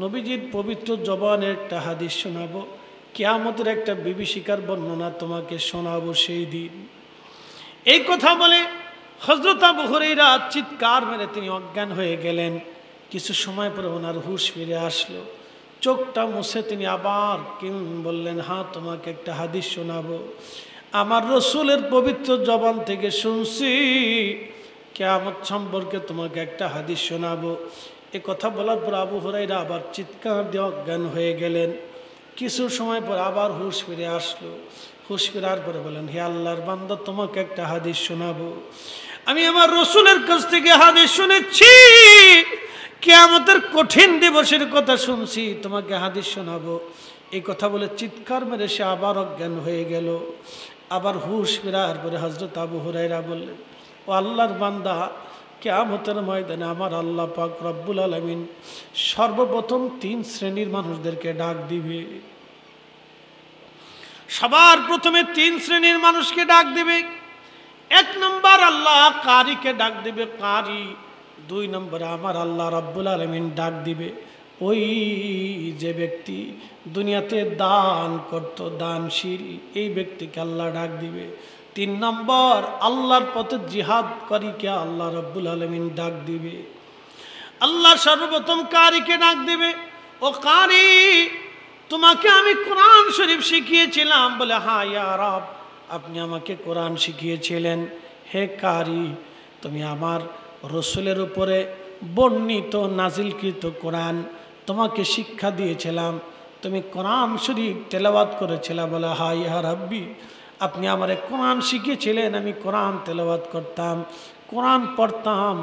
নবীজির পবিত্র জবানের একটা হাদিস শোনাবো, কিয়ামতের একটা বিভীষিকার বর্ণনা তোমাকে শোনাবো সেই দিন। এই কথা বলে হযরত আবু হুরায়রা চিৎকার মেরে তিনি অজ্ঞান হয়ে গেলেন। কিছু সময় পরে ওনার হুঁশ ফিরে আসলো, চোখটা মুছে তিনি আবার বললেন, হ্যাঁ তোমাকে একটা হাদিস শোনাবো, আমার রসুলের পবিত্র জবান থেকে শুনছি, কিয়ামত সম্পর্কে তোমাকে একটা হাদিস শোনাবো। এ কথা বলার পর আবু হুরায়রা আবার চিৎকার দিয়ে অজ্ঞান হয়ে গেলেন। কিছু সময় পর আবার হুঁশ ফিরে আসলো। হুঁশ ফেরার পরে বলেন, হে আল্লাহর বান্দা, তোমাকে একটা হাদিস শোনাবো। আমি আমার রসুলের কাছ থেকে হাদিস শুনেছি, কিয়ামতের কঠিন দিবসের কথা শুনছি, তোমাকে হাদিস শোনাবো। এই কথা বলে চিৎকার মেরে সে আবার অজ্ঞান হয়ে গেল। আবার হুঁশ ফেরার পরে হযরত আবু হুরায়রা বললেন, ও আল্লাহর বান্দা, কিয়ামতের ময়দানে আমার আল্লাহ পাক রব্বুল আলামিন সর্বপ্রথম 3 শ্রেণীর মানুষদেরকে ডাক দিবে। সবার প্রথমে 3 শ্রেণীর মানুষকে ডাক দিবে। 1 নম্বর আল্লাহ কারিকে ডাক দিবে, কারি। 2 নম্বরে আমার আল্লাহ রব্বুল আলামিন ডাক দিবে ওই যে ব্যক্তি দুনিয়াতে দান করত, দানশীল, এই ব্যক্তিকে আল্লাহ ডাক দিবে। 3 নম্বর আল্লাহর পথে জিহাদকারীকে আল্লাহ রব্বুল আলামিন ডাক দিবে। আল্লাহ সর্বপ্রথম কারিকে ডাক দিবে, ও কারি, তোমাকে আমি কোরআন শরীফ শিখিয়েছিলাম। বলে, হ্যাঁ ইয়া রব, আপনি আমাকে কোরআন শিখিয়েছিলেন। হে কারি, তুমি আমার রসুলের উপরে বর্ণিত নাজিলকৃত কোরআন তোমাকে শিক্ষা দিয়েছিলাম, তুমি কোরআন শরীফ তেলাওয়াত করেছিলে। বলে, হ্যাঁ ইয়া রাব্বি, আপনি আমারে কোরআন শিখিয়েছিলেন, আমি কোরআন তেলাওয়াত করতাম, কোরআন পড়তাম।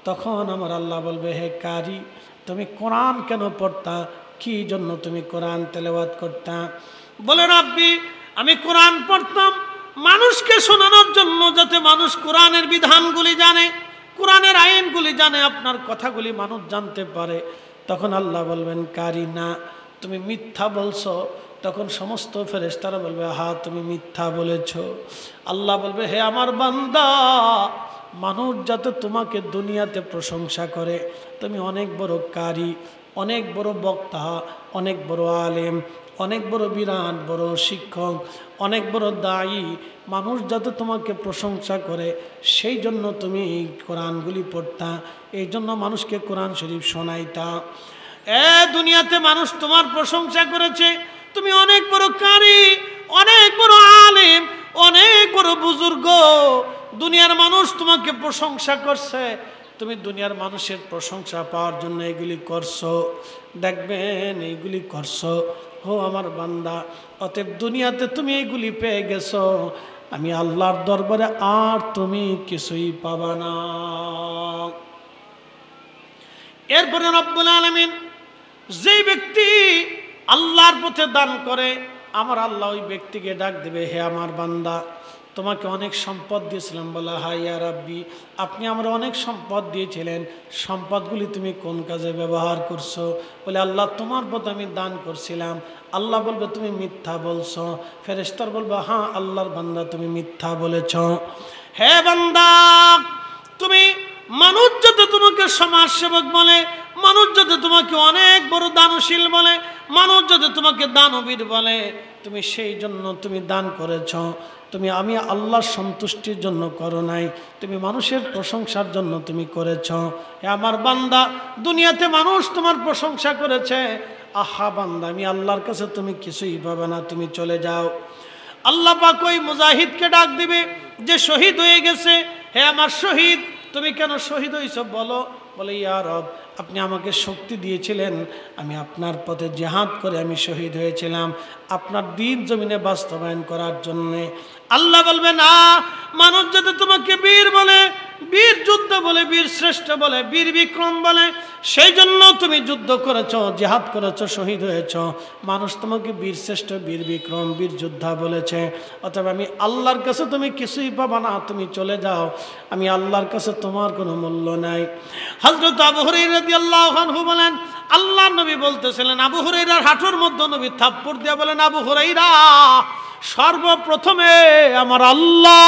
তখন আমার আল্লাহ বলবে, হে কারি, তুমি কোরআন কেন পড়তা, কি জন্য তুমি কোরআন তেলাওয়াত করতা? বলে, রাব্বি, আমি কোরআন পড়তাম মানুষকে শোনানোর জন্য, যাতে মানুষ কোরআনের বিধানগুলি জানে, কোরআনের আইনগুলি জানে, আপনার কথাগুলি মানুষ জানতে পারে। তখন আল্লাহ বলবেন, কারি না, তুমি মিথ্যা বলছো। তখন সমস্ত ফেরেশতারা বলবে, হ্যাঁ তুমি মিথ্যা বলেছ। আল্লাহ বলবে, হে আমার বান্দা, মানুষ যাতে তোমাকে দুনিয়াতে প্রশংসা করে তুমি অনেক বড় কারি, অনেক বড় বক্তা, অনেক বড় আলেম, অনেক বড় বিরাট বড় শিক্ষক, অনেক বড় দায়ী, মানুষ যাতে তোমাকে প্রশংসা করে সেই জন্য তুমি এই কোরআনগুলি পড়তা, এই জন্য মানুষকে কোরআন শরীফ শোনাইতা। দুনিয়াতে মানুষ তোমার প্রশংসা করেছে, তুমি অনেক বড় কারি, অনেক বড় আলেম, অনেক বড় বুজুর্গ, দুনিয়ার মানুষ তোমাকে প্রশংসা করছে, তুমি দুনিয়ার মানুষের প্রশংসা পাওয়ার জন্য এগুলি করছো। দেখবেন এইগুলি করছো, হো আমার বান্দা, অতএব দুনিয়াতে তুমি এইগুলি পেয়ে গেছো, আমি আল্লাহর দরবারে আর তুমি কিছুই পাবা না। এরপরে রব্বুল আলামিন যেই ব্যক্তি আল্লাহর পথে দান করে, আমার আল্লাহ ওই ব্যক্তিকে ডাক দেবে, হে আমার বান্দা, তোমাকে অনেক সম্পদ দিয়েছিলাম। বলা, হাই ইয়া রাব্বি, আপনি আমরা অনেক সম্পদ দিয়েছিলেন, সম্পদগুলি তুমি কোন কাজে ব্যবহার করছো? বলে, আল্লাহ তোমার পথে আমি দান করছিলাম। আল্লাহ বলবে, তুমি মিথ্যা বলছো। ফেরেশতার বলবে, হ্যাঁ আল্লাহর বান্দা তুমি মিথ্যা বলেছ। হে বান্দা, তুমি মানুষ যাতে তোমাকে সমাজসেবক বলে, মানুষ যাতে তোমাকে অনেক বড় দানশীল বলে, মানুষ যাতে তোমাকে দানবীর বলে, তুমি সেই জন্য তুমি দান করেছ। তুমি আমি আল্লাহর সন্তুষ্টির জন্য করো নাই, তুমি মানুষের প্রশংসার জন্য তুমি করেছ। হে আমার বান্দা, দুনিয়াতে মানুষ তোমার প্রশংসা করেছে, আহা বান্দা, আমি আল্লাহর কাছে তুমি কিছুই পাবে না, তুমি চলে যাও। আল্লাহ পাক ওই মুজাহিদকে ডাক দিবে যে শহীদ হয়ে গেছে, হে আমার শহীদ, তুমি কেন শহীদ হয়েছ বলো? বলে, ইয়া রব, আপনি আমাকে শক্তি দিয়েছিলেন, আমি আপনার পথে জিহাদ করে আমি শহীদ হয়েছিলাম আপনার দ্বীন জমিনে বাস্তবায়ন করার জন্যে। আল্লাহ বলবে, না, মানুষ যাতে তোমাকে বীর বলে, বীর যুদ্ধ বলে, বীর শ্রেষ্ঠ বলে, বীর বিক্রম বলে, সেই জন্য তুমি যুদ্ধ করেছ, জিহাদ করেছ, শহীদ হয়েছ, মানুষ তোমাকে বীর শ্রেষ্ঠ, বীর বিক্রম, বীর যোদ্ধা বলেছে। অতএব আমি আল্লাহর কাছে তুমি কিছুই পাবা না, তুমি চলে যাও, আমি আল্লাহর কাছে তোমার কোনো মূল্য নাই। হযরত আবু হুরায়রা রাদিয়াল্লাহু আনহু বলেন, আল্লাহর নবী বলতেছিলেন, আবু হুরায়রার হাঁটুর মধ্যে নবী থাপ্পড় দিয়ে বলেন, আবু হুরায়রা, সর্বপ্রথমে আমার আল্লাহ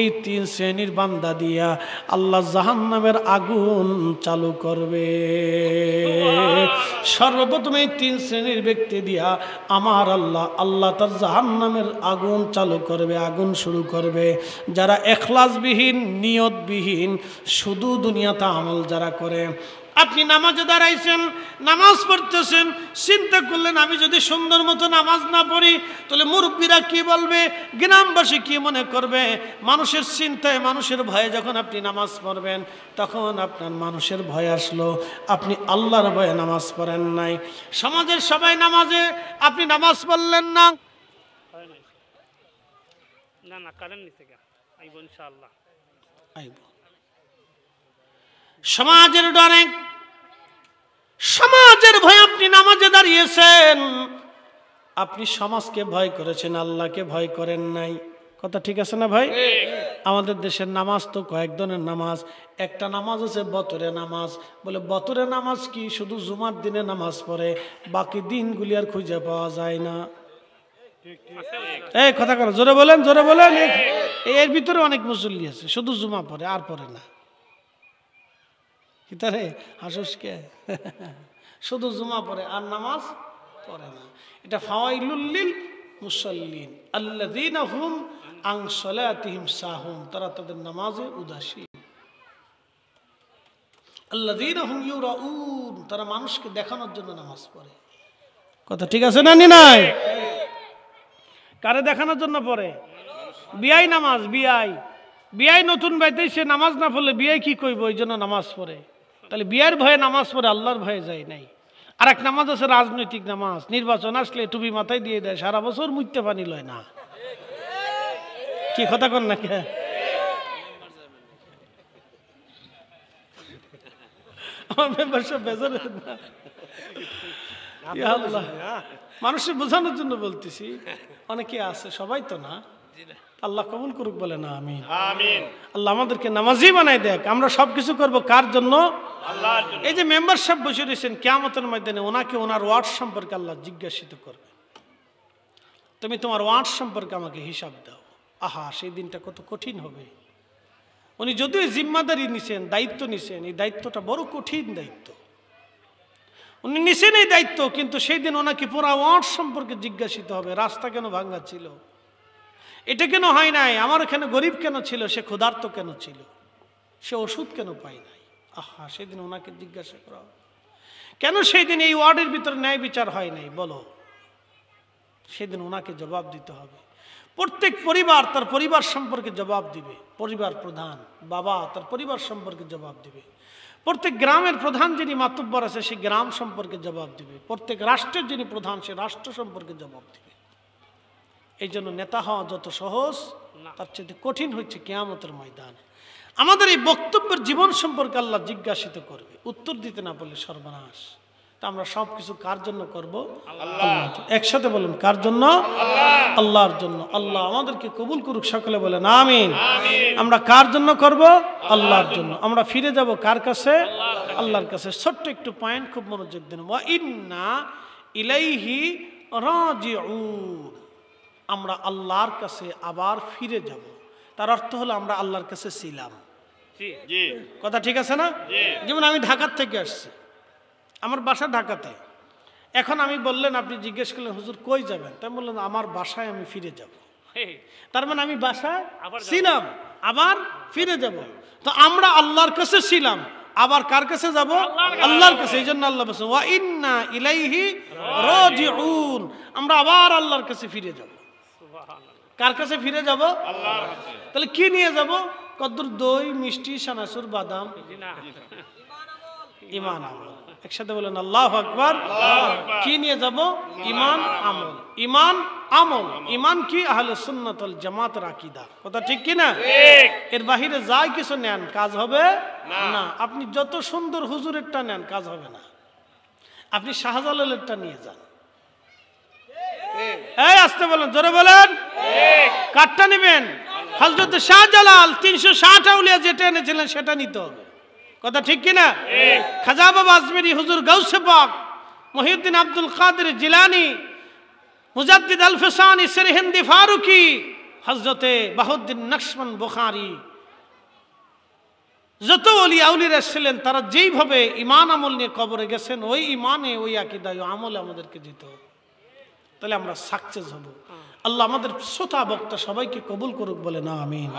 এই 3 শ্রেণীর বান্দা দিয়া আল্লাহ জাহান্নামের আগুন চালু করবে। সর্বপ্রথম এই 3 শ্রেণীর ব্যক্তি দিয়া আমার আল্লাহ তার জাহান্নামের আগুন চালু করবে, আগুন শুরু করবে। যারা এখলাসবিহীন, নিয়তবিহীন, শুধু দুনিয়াতে আমল যারা করে। আপনি নামাজে দাঁড়াইছেন, নামাজ পড়তেছেন, চিন্তা করলেন আমি যদি সুন্দর মতো নামাজ না পড়ি তাহলে মুরব্বীরা কি বলবে, গ্রামবাসী কি মনে করবে। মানুষের চিন্তায়, মানুষের ভয়ে যখন আপনি নামাজ পড়বেন, তখন আপনার মানুষের ভয় আসলো, আপনি আল্লাহর ভয়ে নামাজ পড়েন নাই। সমাজের সবাই নামাজে, আপনি নামাজ পড়লেন না। না কারেন্ট নিচে গা আইব ইনশাআল্লাহ আইব। সমাজের ডরে, সমাজের ভয়ে আপনি নামাজে দাঁড়িয়েছেন, আপনি সমাজকে ভয় করেছেন, আল্লাহকে ভয় করেন নাই। কথা ঠিক আছে না ভাই? আমাদের দেশের নামাজ তো কয়েক ধরনের নামাজ। একটা নামাজ আছে বতরে নামাজ। বলে বতরে নামাজ কি? শুধু জুমার দিনে নামাজ পড়ে, বাকি দিনগুলি আর খুঁজে পাওয়া যায় না। এই কথা কথা জোরে বলেন, জোরে বলেন। এর ভিতরে অনেক মুসল্লি আছে শুধু জুমা পড়ে, আর পড়ে না। কিতারে হাসুসকে শুধু জুমা পড়ে আর নামাজ পড়ে না। এটা ফাওয়াইলুল লিল মুসাল্লিন আল্লাযীনা হুম আন সালাতিহিম সাহুন, তারা তাদের নামাজে উদাসীন। আল্লাযীনা হুম ইউরাউন, তারা মানুষকে দেখানোর জন্য নামাজ পড়ে। কথা ঠিক আছে না? নাই কারে দেখানোর জন্য পড়ে? বিয়াই নামাজ, বিয়াই নতুন বাইতে সে নামাজ না পড়লে বিয়াই কি কইব, ওই জন্য নামাজ পড়ে। তাহলে বিয়ের ভয়ে নামাজ পড়ে, আল্লাহর ভয়ে যায় নাই। আর এক নামাজ আছে রাজনৈতিক নামাজ, নির্বাচন আসলে টুপি মাথায় দিয়ে দেয়, সারা বছর মুইতে পানি লয় না। কি কথা কন না কে? আমার মেম্বারশিপ বেজার না, আল্লাহ মানুষের বোঝানোর জন্য বলতেছি। অনেকে আছে, সবাই তো না। আল্লাহ কবুল করুক, বলে না আমিন। আল্লাহ আমাদেরকে নামাজি বানাই দেখ। আমরা সবকিছু করব কার জন্য? আল্লাহর জন্য। এই যে মেম্বার সাহেব বসে রয়েছেন, কিয়ামতের ময়দানে ওনাকে ওনার ওয়ার্ড সম্পর্কে আল্লাহ জিজ্ঞাসিত করবে, তুমি তোমার ওয়ার্ড সম্পর্কে আমাকে হিসাব দাও। আহা, সেই দিনটা কত কঠিন হবে। উনি যদিও জিম্মাদারি নিছেন, দায়িত্ব নিছেন, এই দায়িত্বটা বড় কঠিন দায়িত্ব। উনি নিছেন এই দায়িত্ব, কিন্তু সেই দিন ওনাকে পুরা ওয়ার্ড সম্পর্কে জিজ্ঞাসিত হবে, রাস্তা কেন ভাঙ্গা ছিল, এটা কেন হয় নাই, আমার এখানে গরিব কেন ছিল, সে ক্ষুধার্ত কেন ছিল, সে ওষুধ কেন পায় নাই। আহা, সেদিন ওনাকে জিজ্ঞাসা করা হবে, কেন সেই দিন এই ওয়ার্ডের ভিতরে ন্যায় বিচার হয় নাই, বলো। সেদিন ওনাকে জবাব দিতে হবে। প্রত্যেক পরিবার তার পরিবার সম্পর্কে জবাব দিবে, পরিবার প্রধান বাবা তার পরিবার সম্পর্কে জবাব দিবে, প্রত্যেক গ্রামের প্রধান যিনি মাতব্বর আছে সে গ্রাম সম্পর্কে জবাব দিবে, প্রত্যেক রাষ্ট্রের যিনি প্রধান সে রাষ্ট্র সম্পর্কে জবাব দিবে। এই জন্য নেতা হওয়া যত সহজ তার চেয়ে কঠিন হচ্ছে কিয়ামতের ময়দান। আমাদের এই বক্তব্যের জীবন সম্পর্কে আল্লাহ জিজ্ঞাসিত করবে, উত্তর দিতে না বললে সর্বনাশ। তা আমরা সব কিছু কার জন্য করব? আল্লাহর জন্য। একসাথে বলেন, কার জন্য? আল্লাহর জন্য। আল্লাহ আমাদেরকে কবুল করুক, সকলে বলেন আমিন। আমরা কার জন্য করব? আল্লাহর জন্য। আমরা ফিরে যাব কার কাছে? আল্লাহর কাছে। ছোট্ট একটু পয়েন্ট, খুব মনোযোগ দিন। ওয়া ইন্না ইলাইহি রাজিউন, আমরা আল্লাহর কাছে আবার ফিরে যাব। তার অর্থ হলো আমরা আল্লাহর কাছে ছিলাম। কথা ঠিক আছে না? যেমন আমি ঢাকার থেকে আসছি, আমার বাসা ঢাকাতে। এখন আমি বললেন, আপনি জিজ্ঞেস করলেন হুজুর কই যাবেন, তাই বললেন আমার বাসায় আমি ফিরে যাব। তার মানে আমি বাসায় ছিলাম, আবার ফিরে যাব। তো আমরা আল্লাহর কাছে ছিলাম, আবার কার কাছে যাব? আল্লাহর কাছে। এই জন্য আল্লাহ বলেছেন ওয়া ইন্না ইলাইহি রাজিউন, আমরা আবার আল্লাহর কাছে ফিরে যাব। কার কাছে ফিরে যাব? আল্লাহর কাছে। তাহলে কি নিয়ে যাব? কদ্দুর দই, মিষ্টি, সানাসুর, বাদাম, ঈমান আমল। একসাথে বলেন আল্লাহু আকবার। কি নিয়ে যাব? ঈমান আমল। ঈমান আমল, ঈমান কি? আহলে সুন্নাত ওয়াল জামাতের আকীদা। কথা ঠিক কি না? এর বাহিরে যাই কিছু নেন কাজ হবে না। আপনি যত সুন্দর হুজুরেরটা নেন কাজ হবে না। আপনি শাহজালালেরটা নিয়ে যান। এই আসতে বলেন, জোরে বলেন, কারটা নেবেন? হযরত শাহজালাল 360 আউলিয়া যেটা এনেছিলেন সেটা নিতে হবে। কথা ঠিক কি না? খাজা বাবা আজমেরি, হুজুর গাউসে পাক মহিউদ্দিন আব্দুল কাদের জিলানী, মুজাদ্দিদ আল ফিসানি, সিরহিন্দি ফারুকি, হযরতে বাহুদ্দিন নকশবন্দ বুখারী, যত ওলি আউলিরা ছিলেন তারা যেইভাবে ঈমান আমল নিয়ে কবরে গেছেন, ওই ঈমানে, ওই আকীদায়, ওই আমলে আমাদেরকে যেতে হবে। তাহলে আমরা সাকসেস হব। আল্লাহ আমাদের শ্রোতা বক্তা সবাইকে কবুল করুক, বলে না আমিন।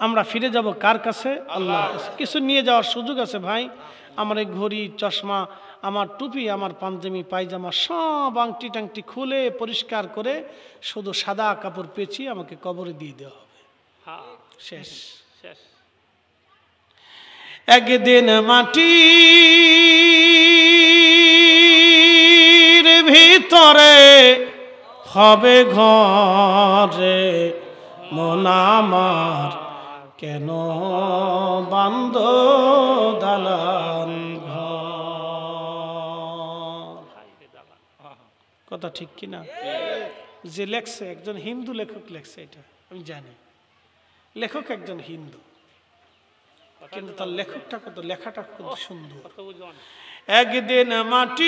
আমরা ফিরে যাব কার কাছে? আল্লাহর কাছে। কিছু নিয়ে যাওয়ার সুযোগ আছে ভাই। আমার এই ঘড়ি, চশমা, আমার টুপি, আমার পাঞ্জাবি, পায়জামা সব আংটি টাংটি খুলে পরিষ্কার করে শুধু সাদা কাপড় পেঁচিয়ে আমাকে কবরে দিয়ে দেওয়া হবে। শেষ। একদিন মাটির ভিতরে হবে ঘরে, মন আমার কেন বান্ধ দালান ঘর। কথা ঠিক কিনা? যে লেখছে একজন হিন্দু লেখক লেখছে, এটা আমি জানি। লেখক একজন হিন্দু, কিন্তু তার লেখকটা কত, লেখাটা কত সুন্দর। একদিন মাটির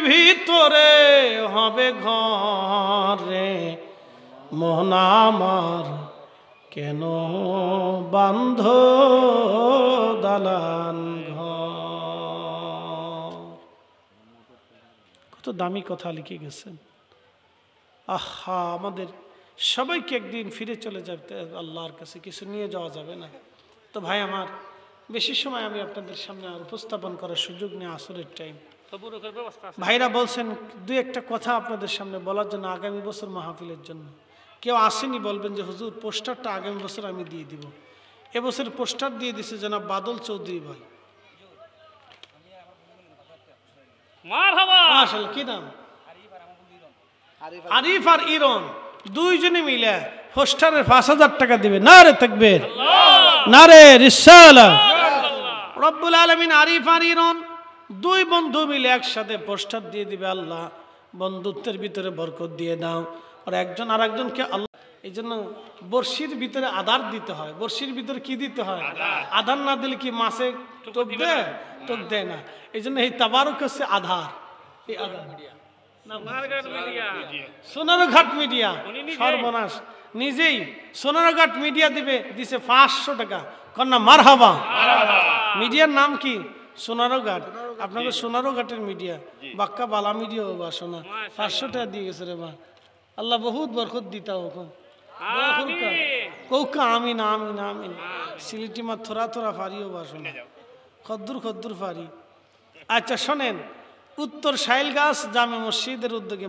ভিতরে হবে ঘরে, মন আমার কেন বান্ধ দালান ঘর। কত দামি কথা লিখে গেছেন। আহা, আমাদের সবাইকে একদিন ফিরে চলে যেতে আল্লাহর কাছে, কিছু নিয়ে যাওয়া যাবে না। তো ভাই আমার, বেশি সময় আমি আপনাদের সামনে আর উপস্থাপন করার সুযোগ নেই, আসরের টাইম। ভাইরা বলছেন দুই একটা কথা আপনাদের সামনে বলার জন্য, আগামী বছর মাহফিলের জন্য। কেউ আসেনি, বলবেন যে হুজুর পোস্টারটা আগামী বছর আমি দিয়ে দিব। এবছর পোস্টার দিয়ে দিছে জনাব বাদল চৌধুরী ভাই। মাশাআল্লাহ, কি নাম? আরিফ আর ইরন, দুইজনে মিলে পোস্টারের 5000 টাকা দিবে। নারে তাকবীর, নারে রিসালাত। রব্বুল আলামিন আরিফ আর ইরন দুই বন্ধু মিলে একসাথে পোস্টার দিয়ে দিবে। আল্লাহ বন্ধুত্বের ভিতরে বরকত দিয়ে দাও। আর একজন আর একজনকে আল্লাহ, এই জন্য বর্ষির ভিতরে আধার দিতে হয়। বর্ষির ভিতরে কি দিতে হয়? আধার না দিলে কি মাছে টোপ দেয়? টোপ দেয় না। এই জন্য এই তাবারুক হচ্ছে আধার। এই আধার সোনারঘাট মিডিয়া, সর্বনাশ। নিজেই সোনারঘাট মিডিয়া দিছে 500 টাকা, কন্যা মারহাবা। মিডিয়ার নাম কি? সোনারঘাট। আপনাকে সোনারঘাটের মিডিয়া বাক্কা বালা মিডিয়া হবা সোনা, 500 টাকা দিয়ে গেছে রে বা। আল্লাহ বহুত বরকত দিতা ওখান কৌকা। আমিন আমিন আমিন। সিলিটি মা থোড়া থোড়া ফারিও বা শোনা, খদ্দুর ফারি। আচ্ছা শোনেন, উত্তর শাইল গাছ জামে মসজিদের উদ্যোগে